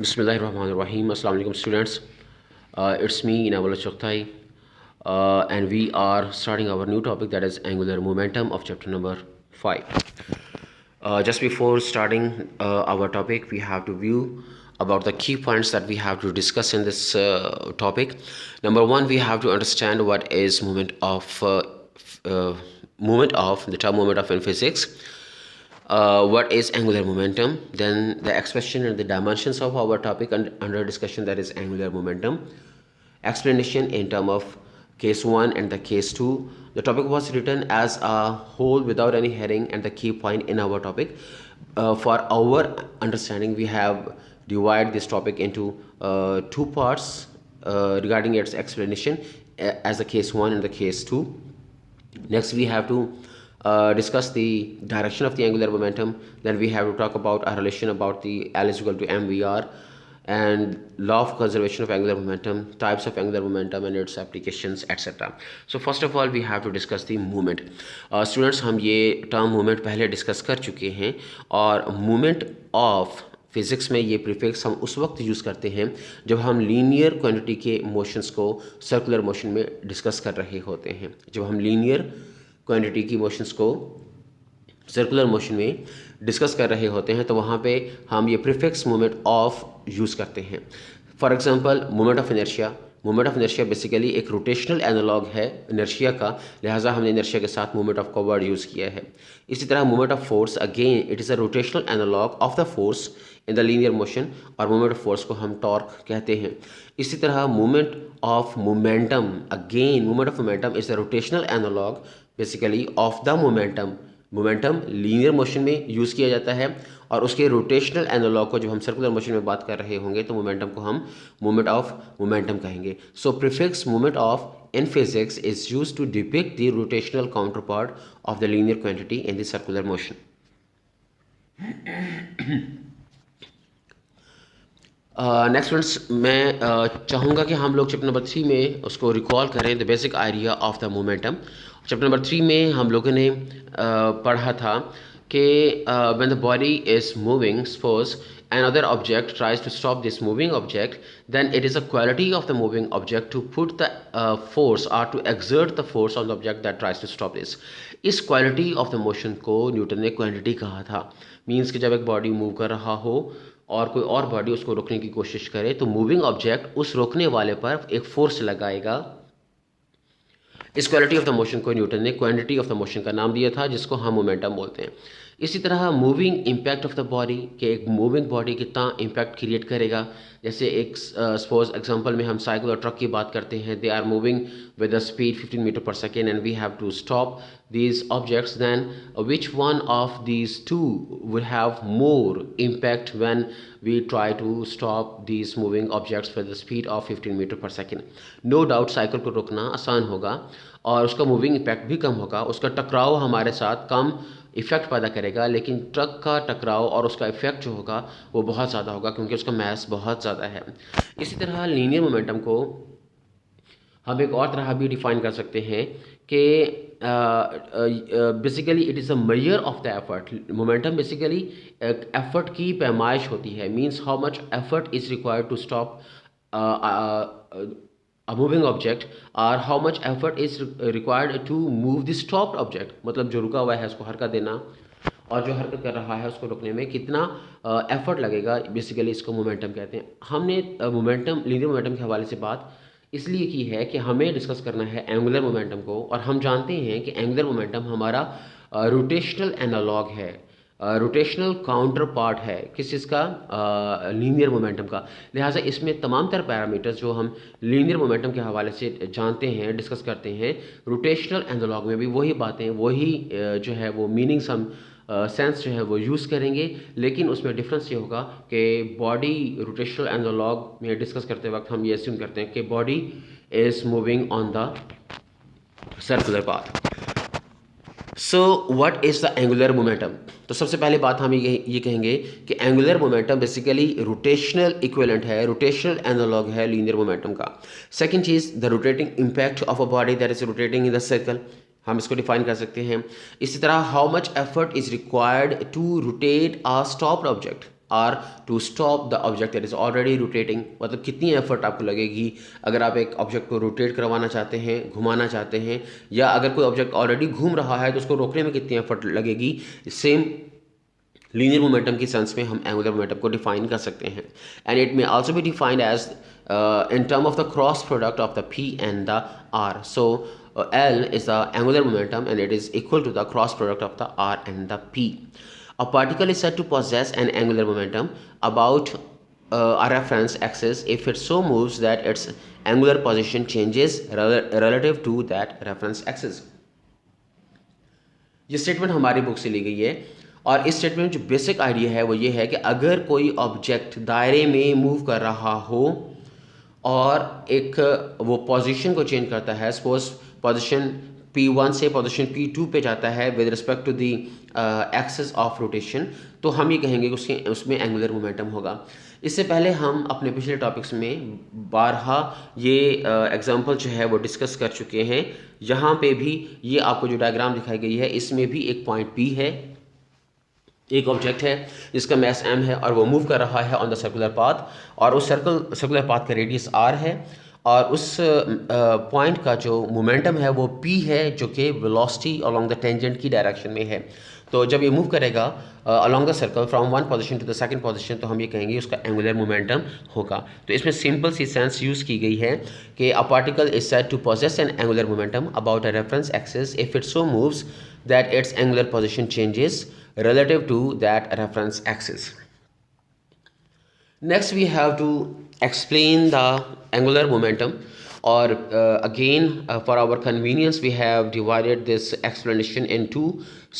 Bismillahirrahmanirrahim. Assalamu alaikum students. It's me Inawala Chokthai, and we are starting our new topic, that is angular momentum of chapter number 5. Just before starting our topic, we have to view about the key points that we have to discuss in this topic. Number one, we have to understand what is moment of the term moment of in physics. What is angular momentum, then the expression and the dimensions of our topic under discussion, that is angular momentum, explanation in term of case 1 and the case 2. The topic was written as a whole without any heading and the key point in our topic. For our understanding, we have divided this topic into two parts regarding its explanation as the case 1 and the case 2. Next, we have to discuss the direction of the angular momentum. Then we have to talk about a relation about the L is equal to mvr and law of conservation of angular momentum, types of angular momentum and its applications, etc. So first of all, we have to discuss the movement. Students, हम ये term movement पहले discuss कर चुके हैं, और movement of physics में ये prefix हम उस वक्त यूज़ करते हैं जब हम लीनियर क्वांटिटी के मोशंस को सर्कुलर मोशन में डिस्कस कर रहे होते हैं। जब हम लीनियर क्वांटिटी की मोशंस को सर्कुलर मोशन में डिस्कस कर रहे होते हैं तो वहाँ पे हम ये प्रीफिक्स मोमेंट ऑफ यूज़ करते हैं। For example, moment of inertia basically एक रोटेशनल एनालॉग है इनर्शिया का, लिहाजा हमने इनर्शिया के साथ मोमेंट ऑफ का वर्ड यूज़ किया है। इसी तरह moment of force, again it is a rotational analogue of the force in the linear motion, और मोमेंट ऑफ फोर्स को हम टॉर्क कहते हैं। इसी तरह moment of momentum, again moment of momentum is the rotational analogue basically of the momentum linear motion में use किया जाता है, और उसके रोटेशनल एनालॉग को जब हम सर्कुलर मोशन में बात कर रहे होंगे तो मोमेंटम को हम मोमेंट ऑफ मोमेंटम कहेंगे। So prefix moment of in physics is used to depict the rotational counter part of the linear quantity in the circular motion. Next friends, मैं चाहूँगा कि हम लोग चैप्टर नंबर 3 में उसको रिकॉल करें, the basic idea of the momentum. Chapter number 3 में हम लोगों ने पढ़ा था कि when the body is moving, suppose another object tries to stop this moving object, then it is a quality of the moving object to put the force or to exert the force on the object that tries to stop this. इस quality of the motion को Newton ने quantity कहा था। Means कि जब एक body move कर रहा हो और कोई और बॉडी उसको रोकने की कोशिश करे तो मूविंग ऑब्जेक्ट उस रोकने वाले पर एक फोर्स लगाएगा। इस क्वालिटी ऑफ द मोशन को न्यूटन ने क्वांटिटी ऑफ द मोशन का नाम दिया था, जिसको हम मोमेंटम बोलते हैं। इसी तरह moving impact of the body, कि एक मूविंग बॉडी कितना इम्पैक्ट क्रिएट करेगा। जैसे एक सपोज एग्जांपल में हम साइकिल और ट्रक की बात करते हैं, they are moving with the speed 15 metre per second and we have to stop these objects, then which one of these two will have more impact when we try to stop these moving objects with the speed of 15 metre per second? No doubt cycle को रोकना आसान होगा और उसका moving impact भी कम होगा, उसका टकराव हमारे साथ कम इफ़ेक्ट पैदा करेगा, लेकिन ट्रक का टकराव और उसका इफ़ेक्ट जो होगा वो बहुत ज़्यादा होगा क्योंकि उसका मास बहुत ज़्यादा है। इसी तरह लीनियर मोमेंटम को हम एक और तरह भी डिफाइन कर सकते हैं कि basically it is a measure of the effort. Momentum basically एक एफर्ट की पैमाइश होती है, means how much effort is required to stop a moving object और how much effort is required to move the stopped object, मतलब जो रुका हुआ है उसको हरकत देना और जो हरकत कर रहा है उसको रोकने में कितना एफर्ट लगेगा, बेसिकली इसको मोमेंटम कहते हैं। हमने मोमेंटम लीनियर मोमेंटम के हवाले से बात इसलिए की है कि हमें डिस्कस करना है एंगुलर मोमेंटम को, और हम जानते हैं कि एंगुलर मोमेंटम हमारा रोटेशनल एनालॉग है, रोटेशनल काउंटर पार्ट है किस चीज़ का, लीनियर मोमेंटम का। लिहाजा इसमें तमाम तर पैरामीटर्स जो हम लीनियर मोमेंटम के हवाले से जानते हैं, डिस्कस करते हैं, रोटेशनल एनालॉग में भी वही बातें, वही जो है वो मीनिंग्स हम सेंस जो है वो यूज़ करेंगे, लेकिन उसमें डिफरेंस ये होगा कि बॉडी रोटेशनल एनालॉग में डिस्कस करते वक्त हम ये अस्यूम करते हैं कि body is moving on the circular path. So what is the angular momentum? तो सबसे पहले बात हम ये कहेंगे कि angular momentum basically rotational equivalent है, रोटेशनल एनालॉग है लीनियर मोमेंटम का। Second cheese, the rotating impact of a body that is rotating in the circle, हम इसको डिफाइन कर सकते हैं। इसी तरह how much effort is required to rotate a stopped object, or to stop the object that is already rotating, मतलब कितनी effort आपको लगेगी अगर आप एक ऑब्जेक्ट को रोटेट करवाना चाहते हैं, घुमाना चाहते हैं, या अगर कोई ऑब्जेक्ट ऑलरेडी घूम रहा है तो उसको रोकने में कितनी एफर्ट लगेगी। सेम लीनियर मोमेंटम की सेंस में हम एंगुलर मोमेंटम को डिफाइन कर सकते हैं। And it may also be defined as in term of the cross product of the p and the r. So L is the angular momentum and it is equal to the cross product of the r and the p. A particle is said to possess an angular momentum about a reference axis if it so moves that its angular position changes relative to that reference axis. ये statement हमारी book से ली गई है और इस statement जो basic idea है वो ये है कि अगर कोई ऑब्जेक्ट दायरे में मूव कर रहा हो और एक वो पोजीशन को चेंज करता है, सपोज पोजीशन P1 से पोजीशन P2 पे जाता है with respect to the axis of rotation, तो हम ये कहेंगे कि उसमें एंगुलर मोमेंटम होगा। इससे पहले हम अपने पिछले टॉपिक्स में बारहा ये एग्जांपल जो है वो डिस्कस कर चुके हैं। यहाँ पे भी ये आपको जो डायग्राम दिखाई गई है इसमें भी एक पॉइंट P है, एक ऑब्जेक्ट है जिसका मैस m है और वो मूव कर रहा है ऑन द सर्कुलर पाथ, और उस सर्कुलर पाथ का रेडियस r है और उस पॉइंट का जो मोमेंटम है वो p है जो कि वेलोसिटी अलोंग द टेंजेंट की डायरेक्शन में है। तो जब ये मूव करेगा along the circle from one position to the second position तो हम ये कहेंगे उसका एंगुलर मोमेंटम होगा। तो इसमें सिंपल सी सेंस यूज़ की गई है कि a particle is said to possess an angular momentum about a reference axis if it so moves that its angular position changes relative to that reference axis. Next we have to explain the angular momentum, or again for our convenience we have divided this explanation into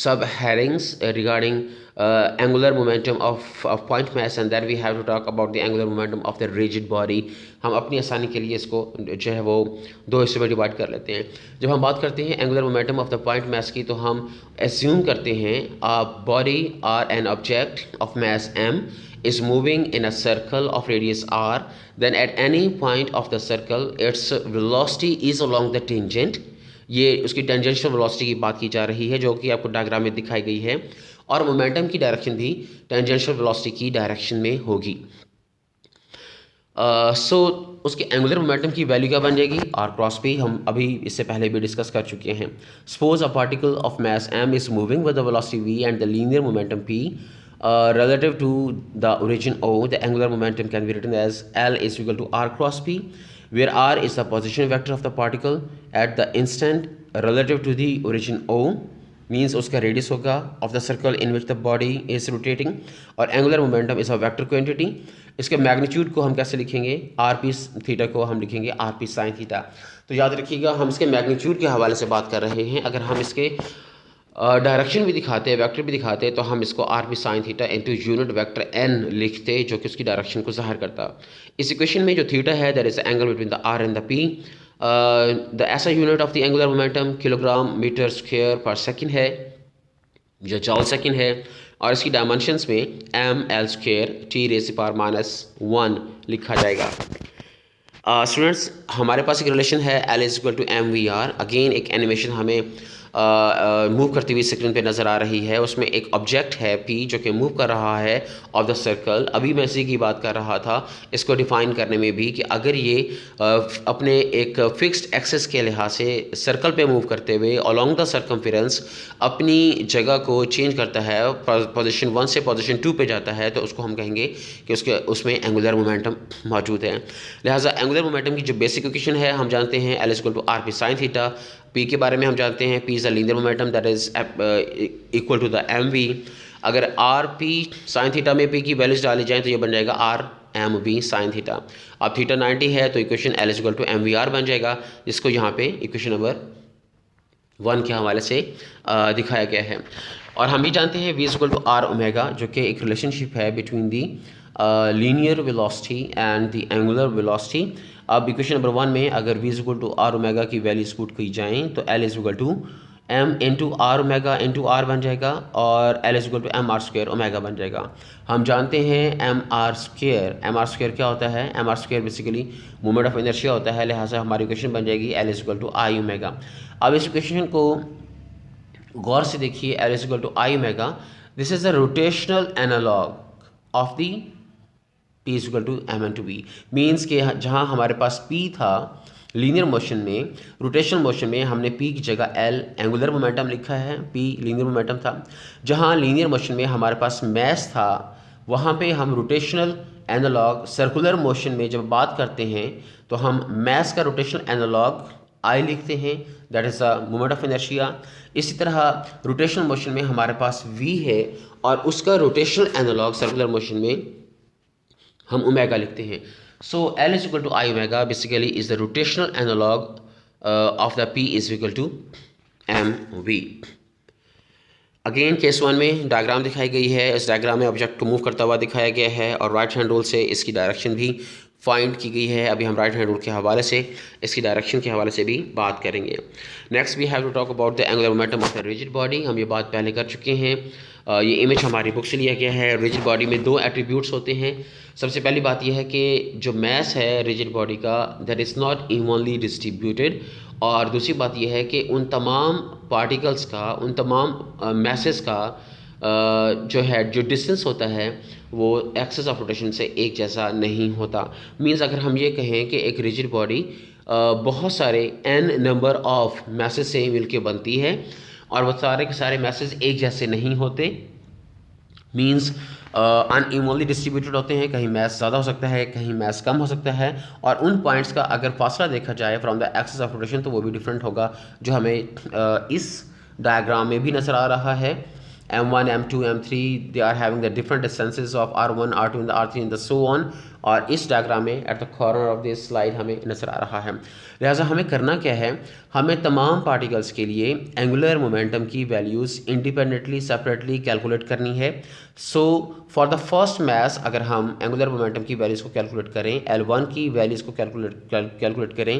sub headings regarding angular momentum of point mass, and then we have to talk about the angular momentum of the rigid body. हम अपनी आसानी के लिए इसको जो है वो दो हिस्सों में डिवाइड कर लेते हैं। जब हम बात करते हैं angular momentum of the point mass की तो हम एज्यूम करते हैं a body or an object of mass m is moving in a circle of radius r, then at any point of the circle its velocity is along the tangent. ये उसकी tangential velocity की बात की जा रही है जो कि आपको डायग्राम में दिखाई गई है, और मोमेंटम की डायरेक्शन भी टेंजेंशियल वेलोसिटी की डायरेक्शन में होगी। सो उसके एंगुलर मोमेंटम की वैल्यू क्या बन जाएगी, आर क्रॉस पी। हम अभी इससे पहले भी डिस्कस कर चुके हैं। Suppose a particle of mass m is moving with the velocity v and the linear momentum p relative to the origin O, the angular momentum can be written as L is equal to r cross p, where r is the position vector of the particle at the instant relative to the origin O, means उसका radius होगा of the circle in which the body is rotating, और angular momentum is a vector quantity. इसके magnitude को हम कैसे लिखेंगे, R P theta को हम लिखेंगे आर पी साइन थीटा। तो याद रखिएगा हम इसके मैग्नीट्यूड के हवाले से बात कर रहे हैं। अगर हम इसके डायरेक्शन भी दिखाते हैं, वेक्टर भी दिखाते हैं, तो हम इसको r p sine theta into unit vector n लिखते जो कि उसकी डायरेक्शन को ज़ाहिर करता। इस इक्वेशन में जो थीटा है that is the angle between the R and the P. The SI unit of the angular momentum kilogram metre square per second है जो जॉल सेकंड है, और इसकी डायमेंशंस में M L square T raise power -1 लिखा जाएगा। Students हमारे पास एक रिलेशन है L is equal to M we R. Again एक एनिमेशन हमें मूव करती हुई स्क्रीन पे नज़र आ रही है। उसमें एक ऑब्जेक्ट है P जो कि मूव कर रहा है ऑफ द सर्कल। अभी मैं इसी की बात कर रहा था इसको डिफ़ाइन करने में भी कि अगर ये अपने एक फिक्स्ड एक्सेस के लिहाज से सर्कल पे मूव करते हुए अलोंग द सर्कमफेरेंस अपनी जगह को चेंज करता है, पोजीशन 1 से पोजीशन 2 पे जाता है, तो उसको हम कहेंगे कि उसमें एंगुलर मोमेंटम मौजूद है। लिहाजा एंगुलर मोमेंटम की जो बेसिक इक्वेशन है हम जानते हैं l equal to r p sine theta. P के बारे में हम जानते हैं P is the linear momentum that is equal to the m v. अगर आर पी साइन थीटा में P की वैल्यूज डाली जाएँ तो ये बन जाएगा r m v sine theta. अब थीटा 90 है तो equation l is equal to M we r बन जाएगा, जिसको यहाँ पे इक्वेशन नंबर 1 के हवाले से दिखाया गया है। और हम भी जानते हैं V is equal to r omega जो कि एक रिलेशनशिप है between the linear velocity and the angular velocity. अब इक्वेशन नंबर 1 में अगर V is equal to r omega की वैल्यूज पुट की जाएँ तो L is equal to m into r omega into r बन जाएगा, और L is equal to m are square omega बन जाएगा। हम जानते हैं एम आर स्क्वायर क्या होता है, M are square basically moment of inertia होता है। लिहाजा हमारी इक्वेशन बन जाएगी L is equal to I omega. अब इस इक्वेशन को गौर से देखिए, L is equal to I omega, this is a rotational analogue of the P is equal to M N two B. Means के जहाँ हमारे पास P था लीनियर मोशन में, रोटेशनल मोशन में हमने P की जगह L एंगुलर मोमेंटम लिखा है, P लीनियर मोमेंटम था। जहाँ लीनियर मोशन में हमारे पास मैस था, वहाँ पे हम रोटेशनल एनालॉग सर्कुलर मोशन में जब बात करते हैं तो हम मैस का रोटेशनल एनालॉग I लिखते हैं, that is the moment of inertia. इसी तरह रोटेशनल मोशन में हमारे पास V है और उसका रोटेशनल एनालॉग सर्कुलर मोशन में हम ओमेगा लिखते हैं। So L is equal to I omega basically is the rotational analogue of the P is equal to M V. Again case 1 में डायग्राम दिखाई गई है। इस डायग्राम में ऑब्जेक्ट को मूव करता हुआ दिखाया गया है और राइट हैंड रूल से इसकी डायरेक्शन भी फाइंड की गई है। अभी हम राइट हैंड रूल के हवाले से इसकी डायरेक्शन के हवाले से भी बात करेंगे। Next we have to talk about the angular momentum of the rigid body. हम ये बात पहले कर चुके हैं। ये इमेज हमारी बुक से लिया गया है। रिजिड बॉडी में दो एट्रीब्यूट्स होते हैं। सबसे पहली बात यह है कि जो मैस है रिजिड बॉडी का that is not evenly distributed, और दूसरी बात यह है कि उन तमाम पार्टिकल्स का, उन तमाम मैसेस का जो डिस्टेंस होता है वो एक्सिस ऑफ रोटेशन से एक जैसा नहीं होता। मीन्स अगर हम ये कहें कि एक रिजिड बॉडी बहुत सारे n नंबर ऑफ मैसेज से मिलके बनती है और वो सारे के सारे मैसेज एक जैसे नहीं होते, मीन्स अनइवनली डिस्ट्रीब्यूटेड होते हैं। कहीं मैस ज़्यादा हो सकता है, कहीं मैस कम हो सकता है, और उन पॉइंट्स का अगर फासला देखा जाए from the axis of rotation तो वो भी डिफरेंट होगा, जो हमें इस डायग्राम में भी नज़र आ रहा है। M1, M2, M3 they are having the different distances of R1, R2 and R3 and so on, और इस डायग्राम में at the corner of this slide हमें नज़र आ रहा है। लिहाजा हमें करना क्या है, हमें तमाम पार्टिकल्स के लिए एंगुलर मोमेंटम की वैल्यूज़ इंडिपेंडेंटली सेपरेटली कैलकुलेट करनी है। So for the first mass अगर हम एंगुलर मोमेंटम की वैल्यूज़ को कैलकुलेट करें, L1 की वैल्यूज़ को कैलकुलेट करें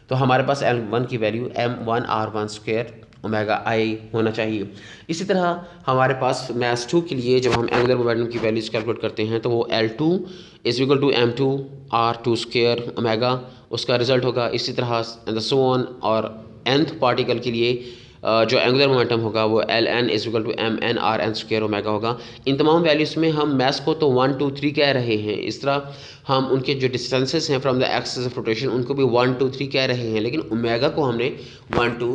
तो हमारे पास L1 की वैल्यू M1R1² ओमेगा आई होना चाहिए। इसी तरह हमारे पास मैस 2 के लिए जब हम एंगुलर मोमेंटम की वैल्यूज कैलकुलेट करते हैं तो वो L2 is equal to M2R2² omega उसका रिजल्ट होगा। इसी तरह एंड सो ऑन, और nth पार्टिकल के लिए जो एंगुलर मोमेंटम होगा वो Ln is equal to MnRn² omega होगा। इन तमाम वैल्यूज़ में हम मैस को तो 1 2 3 कह रहे हैं, इस तरह हम उनके जो डिस्टेंसेस हैं from the axis of rotation उनको भी 1 2 3 कह रहे हैं, लेकिन ओमेगा को हमने 1 2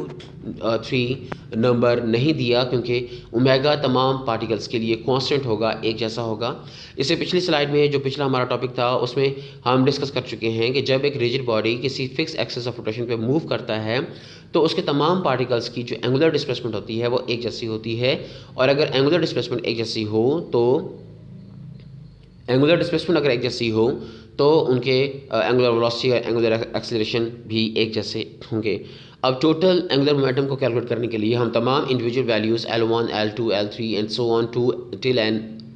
3 नंबर नहीं दिया क्योंकि ओमेगा तमाम पार्टिकल्स के लिए कांस्टेंट होगा, एक जैसा होगा। इससे पिछली स्लाइड में जो पिछला हमारा टॉपिक था उसमें हम डिस्कस कर चुके हैं कि जब एक रिजिड बॉडी किसी फिक्स एक्सिस ऑफ रोटेशन पे मूव करता है तो उसके तमाम पार्टिकल्स की जो एंगुलर डिस्प्लेसमेंट होती है वो एक जैसी होती है, और अगर एंगुलर डिस्प्लेसमेंट एक जैसी हो तो उनके एंगुलर वेलोसिटी और एंगुलर एक्सेलरेशन भी एक जैसे होंगे। अब टोटल एंगुलर मोमेंटम को कैलकुलेट करने के लिए हम तमाम individual values L1, L2, L3 and so on to till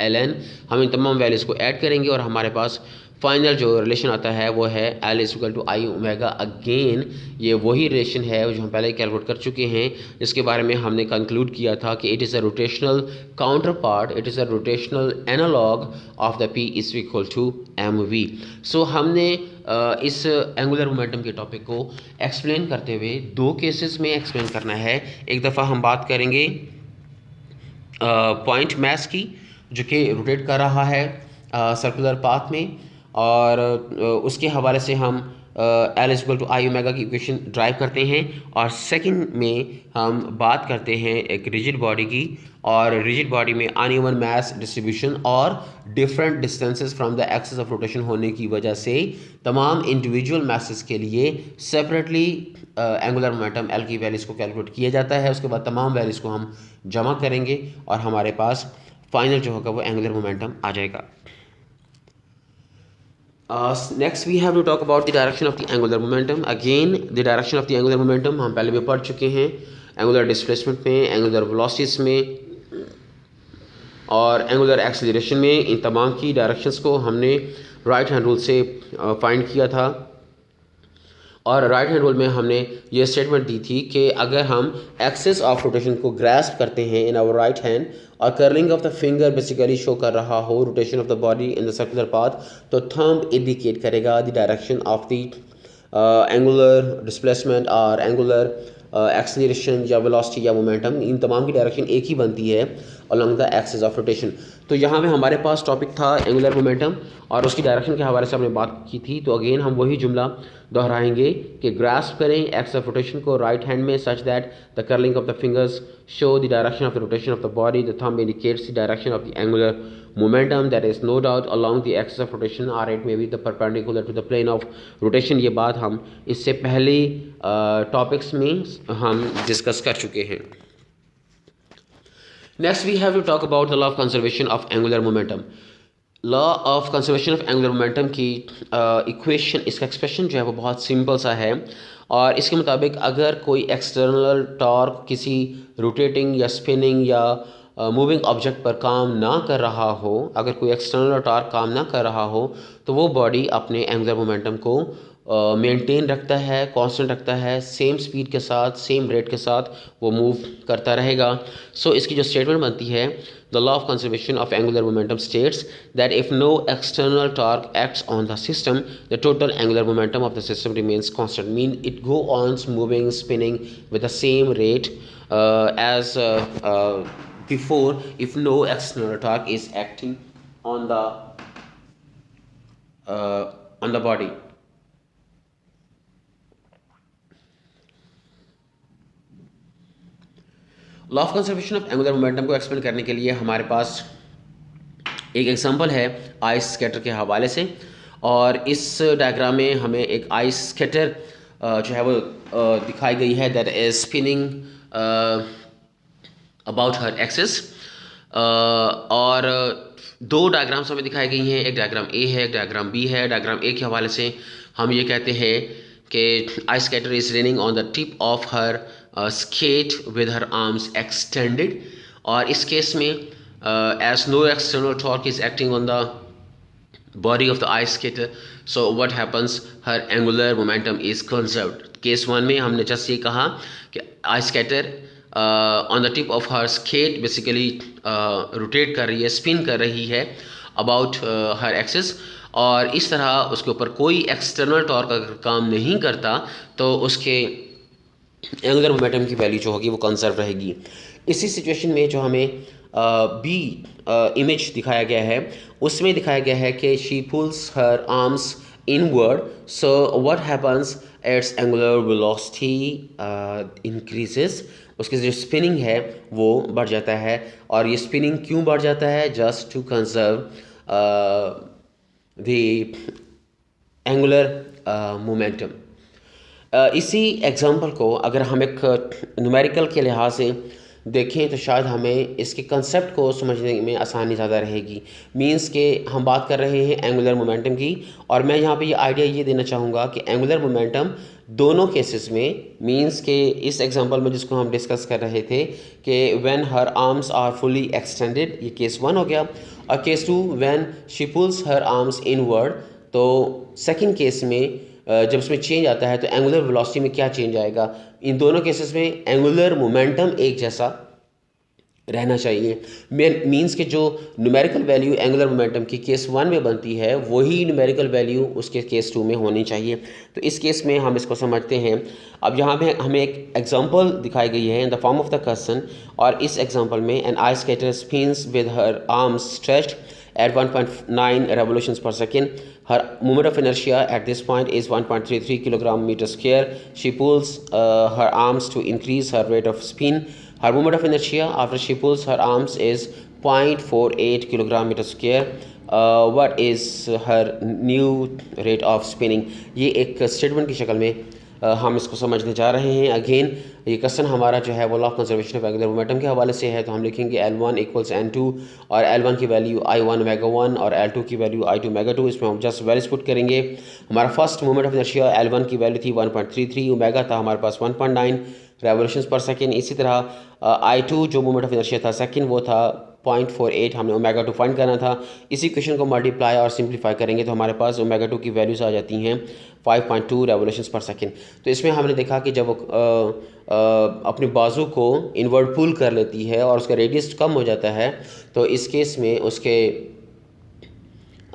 Ln हम इन तमाम वैल्यूज़ को ऐड करेंगे और हमारे पास फाइनल जो रिलेशन आता है वो है L is equal to I omega. Again ये वही रिलेशन है जो हम पहले कैलकुलेट कर चुके हैं, जिसके बारे में हमने कंक्लूड किया था कि it is a rotational counter part, it is a rotational analogue of the P is equal to MV। So हमने इस एंगुलर मोमेंटम के टॉपिक को एक्सप्लेन करते हुए दो केसेस में एक्सप्लेन करना है। एक दफ़ा हम बात करेंगे पॉइंट मैस की जो कि रोटेट कर रहा है सर्कुलर पाथ में, और उसके हवाले से हम L is equal to I omega की इक्वेशन ड्राइव करते हैं, और सेकंड में हम बात करते हैं एक रिजिड बॉडी की, और रिजिड बॉडी में अनइवन मास डिस्ट्रीब्यूशन और different distances from the axis of rotation होने की वजह से तमाम इंडिविजुअल मासेस के लिए सेपरेटली एंगुलर मोमेंटम L की वैल्यूज़ को कैलकुलेट किया जाता है। उसके बाद तमाम वैल्यूज़ को हम जमा करेंगे और हमारे पास फाइनल जो होगा वो एंगुलर मोमेंटम आ जाएगा। Next we have to talk about the direction of the angular momentum. Again the direction of the angular momentum हम पहले भी पढ़ चुके हैं, एंगुलर डिस्प्लेसमेंट में, एंगुलर वेलोसिटीज में और एंगुलर एक्सेलरेशन में। इन तमाम की डायरेक्शंस को हमने राइट हैंड रूल से फाइंड किया था, और राइट हैंड रूल में हमने ये स्टेटमेंट दी थी कि अगर हम एक्सिस ऑफ रोटेशन को ग्रास्प करते हैं इन आवर राइट हैंड और curling of the finger basically show कर रहा हो rotation of the body in the circular path, तो थंब इंडिकेट करेगा the direction of the angular displacement और एंगुलर एक्सेलरेशन या वेलोसिटी या मोमेंटम। इन तमाम की डायरेक्शन एक ही बनती है, along the axis of rotation। तो यहाँ पे हमारे पास टॉपिक था एंगुलर मोमेंटम और उसकी डायरेक्शन के हवाले से हमने बात की थी। तो अगेन हम वही जुमला दोहराएंगे कि ग्रास्प करें एक्स ऑफ रोटेशन को राइट हैंड में such that the curling of the fingers show the direction of the rotation of the body, the thumb indicates the direction of the angular momentum that is no doubt along the axis of rotation or it may be the perpendicular to the plane of rotation। ये बात हम इससे पहले topics में हम discuss कर चुके हैं। Next we have to talk about the law of conservation of angular momentum. Law of conservation of angular momentum की इक्वेशन, इसका एक्सप्रेशन जो है वो बहुत सिंपल सा है और इसके मुताबिक अगर कोई एक्सटर्नल टॉर्क किसी रोटेटिंग या स्पिनिंग या मूविंग ऑब्जेक्ट पर काम ना कर रहा हो, अगर कोई एक्सटर्नल टॉर्क काम ना कर रहा हो तो वो बॉडी अपने एंगुलर मोमेंटम को मेंटेन रखता है, कांस्टेंट रखता है, सेम स्पीड के साथ, सेम रेट के साथ वो मूव करता रहेगा। सो इसकी जो स्टेटमेंट बनती है, the law of conservation of angular momentum states that if no external torque acts on the system the total angular momentum of the system remains constant, mean it go on moving spinning with the same rate as before if no external torque is acting on the body। Law of conservation of angular momentum को explain करने के लिए हमारे पास एक example है ice scatter के हवाले से और इस डायग्राम में हमें एक आइस स्कैटर जो है वो दिखाई गई है that is spinning about her axis और दो डायग्राम्स हमें दिखाई गई हैं, एक डायग्राम ए है, एक डायग्राम बी है। डायग्राम ए के हवाले से हम ये कहते हैं कि ice scatter is raining on the tip of her skate with her arms extended और इस केस में as no external torque is acting on the body of the ice skater so what happens, her angular momentum is conserved। Case one में हमने just ये कहा कि ice skater on the tip of her skate basically rotate कर रही है, spin कर रही है about her axis और इस तरह उसके ऊपर कोई external torque अगर काम नहीं करता तो उसके एंगुलर मोमेंटम की वैल्यू जो होगी वो कंजर्व रहेगी। इसी सिचुएशन में जो हमें बी इमेज दिखाया गया है उसमें दिखाया गया है कि she pulls her arms inward so what happens, its angular velocity increases, उसकी जो स्पिनिंग है वो बढ़ जाता है और ये स्पिनिंग क्यों बढ़ जाता है, just to conserve the angular momentum. इसी एग्ज़ाम्पल को अगर हम एक न्यूमेरिकल के लिहाज से देखें तो शायद हमें इसके कंसेप्ट को समझने में आसानी ज़्यादा रहेगी। मींस के हम बात कर रहे हैं एंगुलर मोमेंटम की और मैं यहाँ पे ये आइडिया ये देना चाहूँगा कि एंगुलर मोमेंटम दोनों केसेस में, मींस के इस एग्जांपल में जिसको हम डिस्कस कर रहे थे कि when her arms are fully extended, ये केस वन हो गया, और case two when she pulls her arms inward, तो सेकेंड केस में जब इसमें चेंज आता है तो एंगुलर वेलोसिटी में क्या चेंज आएगा। इन दोनों केसेस में एंगुलर मोमेंटम एक जैसा रहना चाहिए। मींस के जो न्यूमेरिकल वैल्यू एंगुलर मोमेंटम की केस वन में बनती है वही न्यूमेरिकल वैल्यू उसके केस टू में होनी चाहिए। तो इस केस में हम इसको समझते हैं। अब यहाँ पे हमें एक एग्जांपल दिखाई गई है in the form of the question और इस एग्जांपल में an ice skater spins with her arms stretched at 1.9 revolutions per second. Her moment of inertia at this point is 1.33 kilogram meter square. She pulls her arms to increase her rate of spin. Her moment of inertia after she pulls her arms is 0.48 kilogram meter square. What is her new rate of spinning? ये एक statement की शक्ल में हम इसको समझने जा रहे हैं। अगेन ये क्वेश्चन हमारा जो है वो law of conservation of angular momentum के हवाले से है, तो हम लिखेंगे L1 इक्वल्स N2 और L1 की वैल्यू I1 मेगा 1 और L2 की वैल्यू I2 मेगा 2। इसमें हम जस्ट वैल्यूज पुट करेंगे। हमारा first moment of inertia L1 की वैल्यू थी 1.33, ओमेगा था हमारे पास 1.9 रेवोल्यूशंस पर सेकेंड। इसी तरह I2 जो मोमेंट ऑफ इनर्शिया था सेकेंड वो था 0.48, हमने ओमेगा 2 फाइंड करना था। इसी क्वेश्चन को मल्टीप्लाई और सिंप्लीफाई करेंगे तो हमारे पास ओमेगा 2 की वैल्यूज आ जाती हैं 5.2 रेवोल्यूशंस पर सेकेंड। तो इसमें हमने देखा कि जब वो अपने बाजू को इनवर्ड पुल कर लेती है और उसका रेडियस कम हो जाता है तो इस केस में उसके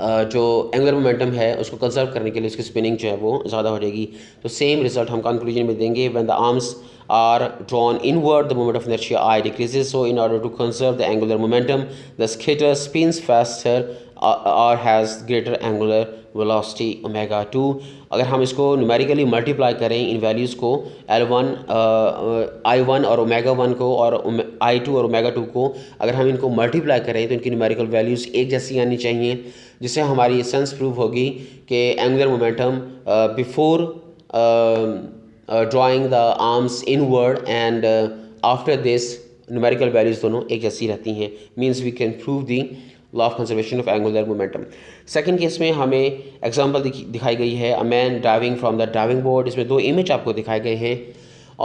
जो एंगुलर मोमेंटम है उसको कंजर्व करने के लिए उसकी स्पिनिंग जो है वो ज़्यादा हो जाएगी। तो सेम रिजल्ट हम कंक्लूजन में देंगे, when the arms are drawn inward, the moment of inertia I decreases. So in order to conserve the angular momentum, the skater spins faster or has greater angular velocity omega 2. अगर हम इसको numerically multiply करें इन values को L1 I1 और omega 1 को और I2 और omega 2 को, अगर हम इनको मल्टीप्लाई करें तो इनकी न्यूमेरिकल वैल्यूज़ एक जैसी आनी चाहिए, जिससे हमारी सेंस प्रूव होगी कि angular momentum before drawing the arms inward and after this numerical values दोनों एक जैसी रहती हैं, means we can prove the law of conservation of angular momentum. Second case में हमें एग्जांपल दिखाई गई है, a man diving from the diving board. इसमें दो इमेज आपको दिखाए गए हैं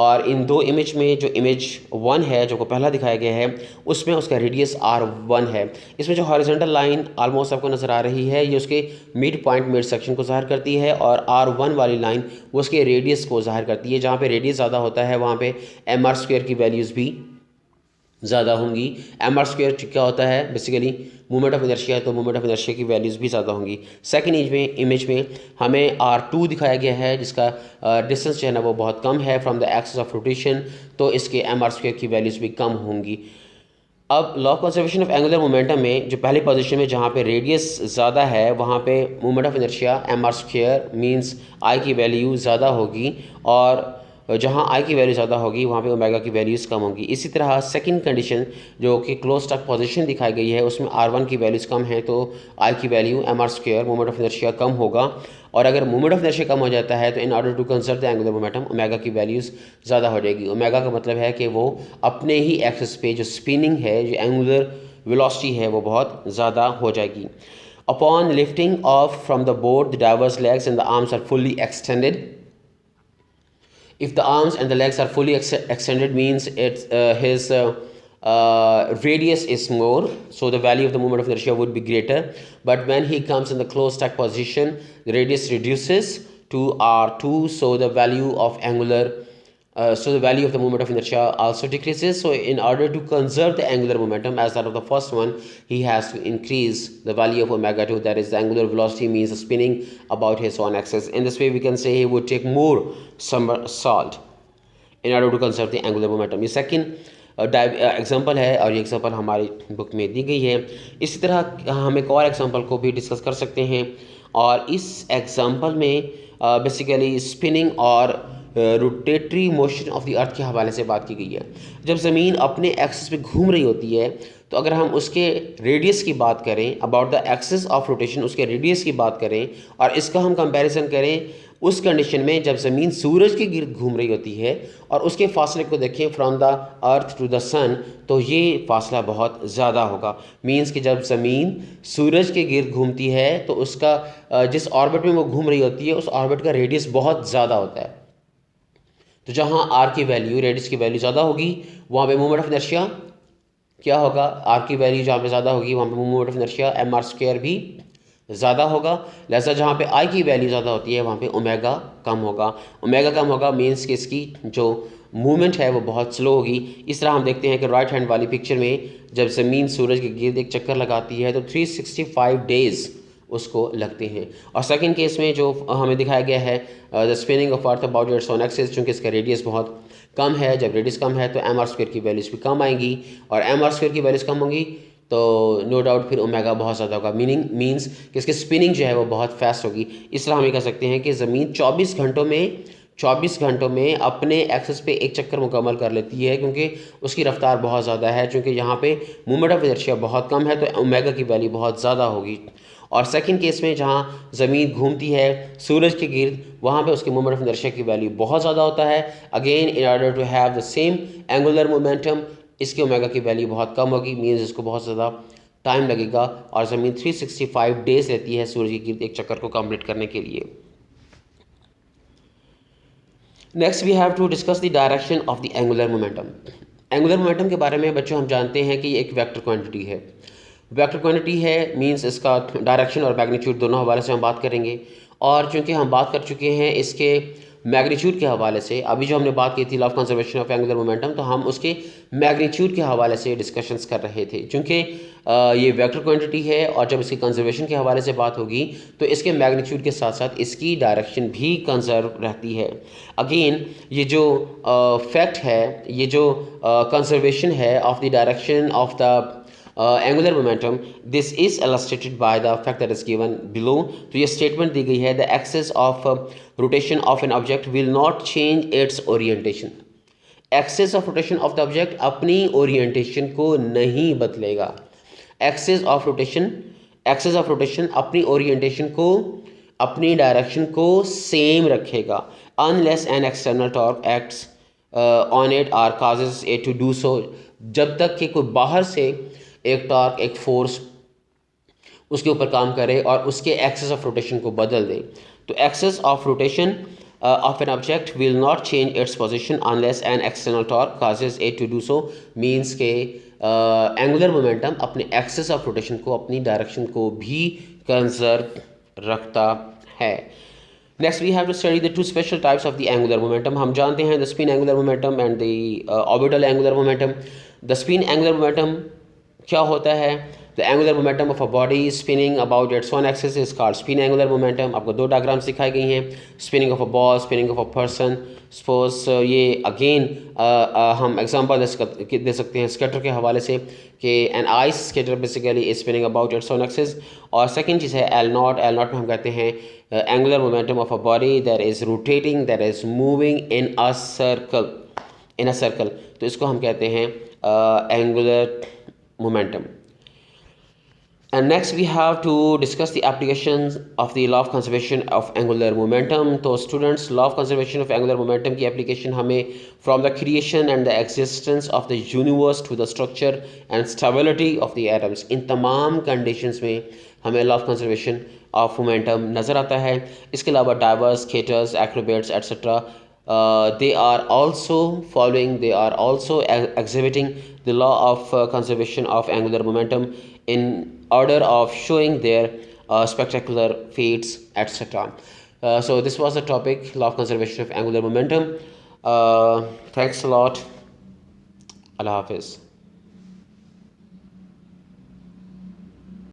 और इन दो इमेज में जो इमेज 1 है जो को पहला दिखाया गया है उसमें उसका रेडियस R1 है। इसमें जो हॉरिजॉन्टल लाइन ऑलमोस्ट आपको नज़र आ रही है ये उसके मिड पॉइंट मिड सेक्शन को ज़ाहिर करती है और R1 वाली लाइन वो उसके रेडियस को ज़ाहिर करती है। जहाँ पे रेडियस ज़्यादा होता है वहाँ पे mr² की वैल्यूज़ भी ज़्यादा होंगी। mr² क्या होता है बेसिकली मोमेंट ऑफ इनर्शिया, तो मोमेंट ऑफ इनर्शिया की वैल्यूज़ भी ज़्यादा होंगी। सेकंड इमेज में हमें R2 दिखाया गया है जिसका डिस्टेंस जो है ना वो बहुत कम है from the axis of rotation, तो इसके mr² की वैल्यूज़ भी कम होंगी। अब law of conservation of angular momentum में जो पहली पोजीशन में जहाँ पे रेडियस ज़्यादा है वहाँ पे moment of inertia mr² means I की वैल्यू ज़्यादा होगी और जहाँ आई की वैल्यू ज़्यादा होगी वहाँ पे ओमेगा की वैल्यूज़ कम होंगी। इसी तरह सेकंड कंडीशन जो कि क्लोज टक पोजीशन दिखाई गई है उसमें R1 की वैल्यूज़ कम है तो आई की value mr² moment of inertia कम होगा और अगर मोमेंट ऑफ इनर्शिया कम हो जाता है तो in order to conserve the angular momentum omega की वैल्यूज़ ज़्यादा हो जाएगी। ओमेगा का मतलब है कि वो अपने ही एक्सिस पे जो स्पिनिंग है जो एंगुलर वेलोसिटी है वो बहुत ज़्यादा हो जाएगी। Upon lifting off from the board the diver's legs and the arms are fully extended. If the arms and the legs are fully extended means his radius is more, so the value of the moment of inertia would be greater. But when he comes in the closed stack position, the radius reduces to R2, so the value of the value of the moment of inertia also decreases. So in order to conserve the angular momentum as that of the first one, he has to increase the value of omega 2, that is the angular velocity means the spinning about his own axis. In this way we can say he would take more somersault in order to conserve the angular momentum. ये second example है और ये example हमारी book में दी गई है। इसी तरह हम एक और एग्जांपल को भी डिस्कस कर सकते हैं और इस एग्जांपल में बेसिकली स्पिनिंग और rotatory motion of the Earth के हवाले से बात की गई है। जब ज़मीन अपने एक्सिस पे घूम रही होती है तो अगर हम उसके रेडियस की बात करें, about the axis of rotation उसके रेडियस की बात करें और इसका हम कंपैरिजन करें उस कंडीशन में जब ज़मीन सूरज के गिर्द घूम रही होती है और उसके फासले को देखें from the earth to the sun, तो ये फासला बहुत ज़्यादा होगा। मींस कि जब ज़मीन सूरज के गिर्द घूमती है तो उसका जिस ऑर्बिट में वो घूम रही होती है उस ऑर्बिट का रेडियस बहुत ज़्यादा होता है। तो जहाँ आर की वैल्यू रेडियस की वैल्यू ज़्यादा होगी वहाँ पे मोमेंट ऑफ इनर्शिया क्या होगा, आर की वैल्यू जहाँ पे ज़्यादा होगी वहाँ पे मोमेंट ऑफ इनर्शिया mr² भी ज़्यादा होगा। लिहाजा जहाँ पे आई की वैल्यू ज़्यादा होती है वहाँ पे ओमेगा कम होगा। ओमेगा कम होगा मीन्स कि इसकी जो मूवमेंट है वो बहुत स्लो होगी। इस तरह हम देखते हैं कि राइट हैंड वाली पिक्चर में जब ज़मीन सूरज के गिर्द एक चक्कर लगाती है तो 365 डेज़ उसको लगते हैं। और सेकंड केस में जो हमें दिखाया गया है the spinning of earth about its own axis, चूँकि इसका रेडियस बहुत कम है, जब रेडियस कम है तो mr² की वैल्यूज़ भी कम आएंगी और mr² की वैल्यूज़ कम होंगी तो नो डाउट फिर ओमेगा बहुत ज़्यादा होगा। मीन्स कि इसकी स्पिनिंग जो है वो बहुत फास्ट होगी। इस तरह हम ये कह सकते हैं कि ज़मीन 24 घंटों में अपने एक्सिस पे एक चक्कर मुकम्मल कर लेती है क्योंकि उसकी रफ्तार बहुत ज़्यादा है। चूँकि यहाँ पे मोमेंट ऑफ इनर्शिया बहुत कम है तो ओमेगा की वैल्यू बहुत ज़्यादा होगी। और सेकंड केस में जहाँ ज़मीन घूमती है सूरज के गिर्द वहाँ पे उसके मोमेंट ऑफ इनर्शिया की वैल्यू बहुत ज़्यादा होता है। Again in order to have the same angular momentum इसके ओमेगा की वैल्यू बहुत कम होगी, मीन्स इसको बहुत ज़्यादा टाइम लगेगा और ज़मीन 365 डेज़ रहती है सूरज के गिर्द एक चक्कर को कंप्लीट करने के लिए। Next we have to discuss the direction of the angular momentum. Angular momentum के बारे में बच्चों हम जानते हैं कि ये एक वेक्टर क्वांटिटी है। वेक्टर क्वांटिटी है मींस इसका डायरेक्शन और मैग्नीट्यूड दोनों हवाले से हम बात करेंगे और चूँकि हम बात कर चुके हैं इसके मैग्नीट्यूड के हवाले से, अभी जो हमने बात की थी law of conservation of angular momentum, तो हम उसके मैग्नीट्यूड के हवाले से डिस्कशंस कर रहे थे। चूँकि ये वेक्टर क्वांटिटी है और जब इसकी कंजर्वेशन के हवाले से बात होगी तो इसके मैग्नीट्यूड के साथ साथ इसकी डायरेक्शन भी कंजर्व रहती है। अगेन ये जो फैक्ट है, ये जो कंजर्वेशन है of the direction of the angular momentum, this is illustrated by the fact that is given below। तो ये स्टेटमेंट दी गई है, the axis of rotation of an object will not change its orientation। Axis of rotation of the object अपनी orientation को नहीं बदलेगा। Axis of rotation अपनी orientation को, अपनी डायरेक्शन को सेम रखेगा, unless an external torque acts on it or causes it to do so, जब तक कि कोई बाहर से एक टॉर्क, एक फोर्स उसके ऊपर काम करे और उसके एक्सिस ऑफ रोटेशन को बदल दे। तो axis of rotation of an object will not change its position unless an external torque causes it to do so, means के एंगुलर मोमेंटम अपने एक्सिस ऑफ रोटेशन को, अपनी डायरेक्शन को भी कंजर्व रखता है। Next we have to study the two special types of the angular momentum. हम जानते हैं the spin angular momentum and the orbital angular momentum. The spin angular momentum क्या होता है? The angular momentum of a body spinning about its own axis is called spin angular momentum। आपको दो diagrams दिखाई गई हैं, spinning of a ball, spinning of a person. Suppose ये again हम एग्जांपल दे सकते हैं स्केटर के हवाले से कि an ice skater basically is spinning about its own axis. और सेकंड चीज़ है एल नॉट। एल नॉट में हम कहते हैं angular momentum of a body that is rotating, that is moving in a circle. तो इसको हम कहते हैं angular momentum। And next we have to discuss the applications of the law of conservation of angular momentum। तो students, law of conservation of angular momentum की application हमें from the creation and the existence of the universe to the structure and stability of the atoms, इन तमाम conditions में हमें law of conservation of momentum नज़र आता है। इसके अलावा divers, skaters, acrobats etc. They are also exhibiting the law of conservation of angular momentum in order of showing their spectacular feats etc. So this was the topic, law of conservation of angular momentum। Thanks a lot. Allah Hafiz.